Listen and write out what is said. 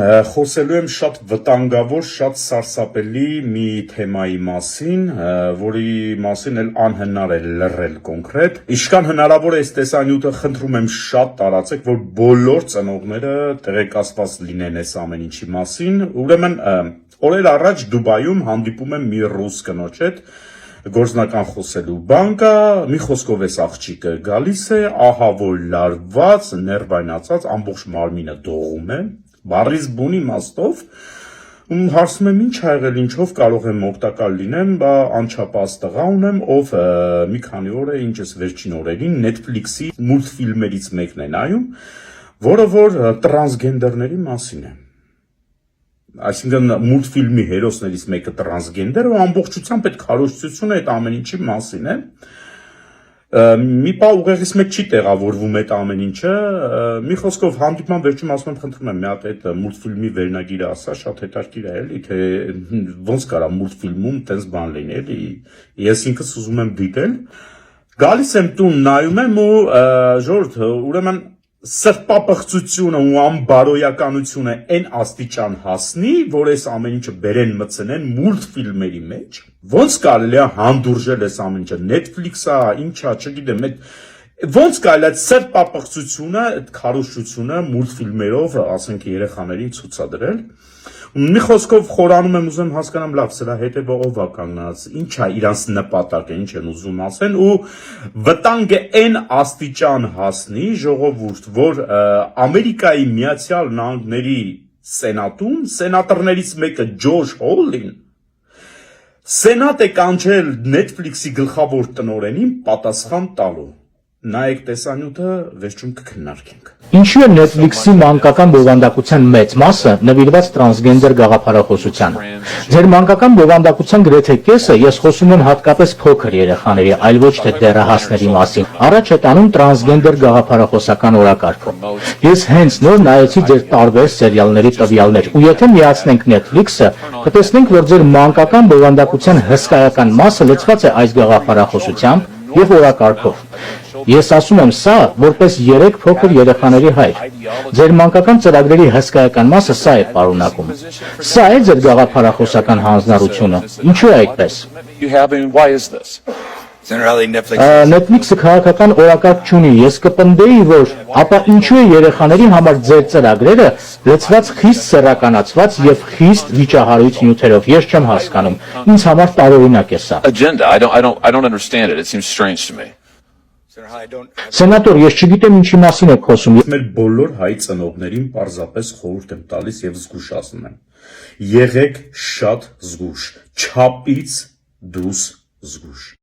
Խոսելու եմ շատ վտանգավոր, շատ սարսափելի մի թեմայի մասին, որի մասին էլ անհնար է լռել կոնկրետ։ Ինչքան հնարավոր է այս տեսանյութը խնդրում եմ շատ տարածեք, որ բոլոր ծնողները տեղեկացված լինեն այս ամեն ինչի մասին։ Ուրեմն օրեր առաջ Դուբայում հանդիպում եմ մի ռուս կնոջ հետ, գործնական խոսելու բան կա, մի խոսքով էս աղջիկը գալիս է, ահա որ լարված, ներվայնացած, ամբողջ մարմինը դողում է, բառից բուն իմաստով, հարցնում եմ ինչ ա եղել, ինչով կարող եմ օգտակար լինեմ, բա անչափահաս տղա ունեմ, ով մի քանի օր է, ինչ էս վերջին օրերին Netflix-ի մուլտֆիլմերից մեկն է նայում, որը որ տրանսգենդերների մասին է։ Այսինքն մուլտֆիլմի հերոսներից մեկը տրանսգենդեր ու ամբողջությամբ այդ քարոզչությունը այդ ամեն ինչի մասին է։ Մի պահ ուղեղից մեջ չի տեղավորվում այդ ամեն ինչը։ Մի խոսքով հանդիպման վերջում ասում եմ, խնդրում եմ, մի հատ այդ մուլտֆիլմի վերնագիրը ասա, շատ հետաքրքիր է էլի, թե ոնց կարա մուլտֆիլմում տես բան լինի էլի։ Ես ինքս ուզում եմ դիտել։ Գալիս եմ տուն, նայում եմ ու ժողովուրդ, ուրեմն սրտապղծությունը ու անբարոյականությունը այն աստիճան հասնի, որ այս ամեն ինչը բերեն մտցնեն մուլտֆիլմերի մեջ, ոնց կարելի է հանդուրժել այս ամեն ինչը, Netflix-ա, ինչա, չգիտեմ, ոնց կարելի է սրտապղծությունը, այդ քարոզչությունը մուլտֆիլմերով, ասենք երեխաներին ցուցադրել։ Մի խոսքով խորանում եմ ուզում հասկանամ լավ, սրա հետևը ով է կանգնած, ինչ է իրանց նպատակը, ինչ են ուզում ասեն ու վտանգը այն աստիճան հասնի ժողովուրդ, որ Ամերիկայի Միացյալ Նահանգների սենատում սենատորներից մեկը Ջորջ Հոլին սենատ է կանչել Netflix-ի գլխավոր տնօրենին պատասխան տալու։ Նայեք տեսանյութը, վերջում կքննարկենք։ Ինչու է Netflix-ի մանկական բովանդակության մեծ մասը նվիրված տրանսգենդեր գաղափարախոսությանը։ Ձեր մանկական բովանդակության գրեթե կեսը ես խոսում եմ հատկապես փոքր երեխաների, այլ ոչ թե դեռահասների մասին։ Առաջ է տանում տրանսգենդեր գաղափարախոսական օրակարգում։ Ես հենց նոր նայեցի ձեր տարբեր սերիալների տվյալներ, ու եթե միացնենք Netflix-ը, կտեսնենք, որ ձեր մանկական բովանդակության հսկայական մասը լցված է այս գաղափարախոսությամբ եւ օրակարգով։ Ես ասում եմ սա, որպես 3 փոքր երեխաների հայր։ Ձեր մանկական ծրագրերի հսկայական մասը սա է պարունակում։ Սա է ձեր գաղափարախոսական հանձնառությունը։ Ինչու է այդպես։ Netflix-ը քաղաքական օրակարգ չունի, ես կպնդեի, որ ապա ինչու է երեխաների համար ձեր ծրագրերը լցված խիստ սեռականացված եւ խիստ վիճահարույց նյութերով, ես չեմ հասկանում, ինձ համար տարօրինակ է սա։ Սենատոր, ես չգիտեմ ինչի մասին եք խոսում։ Մեր բոլոր հայ ծնողներին պարզապես խորհուրդ եմ տալիս եւ զգուշացնում եմ։ Եղեք շատ զգուշ, չափից դուրս զգուշ։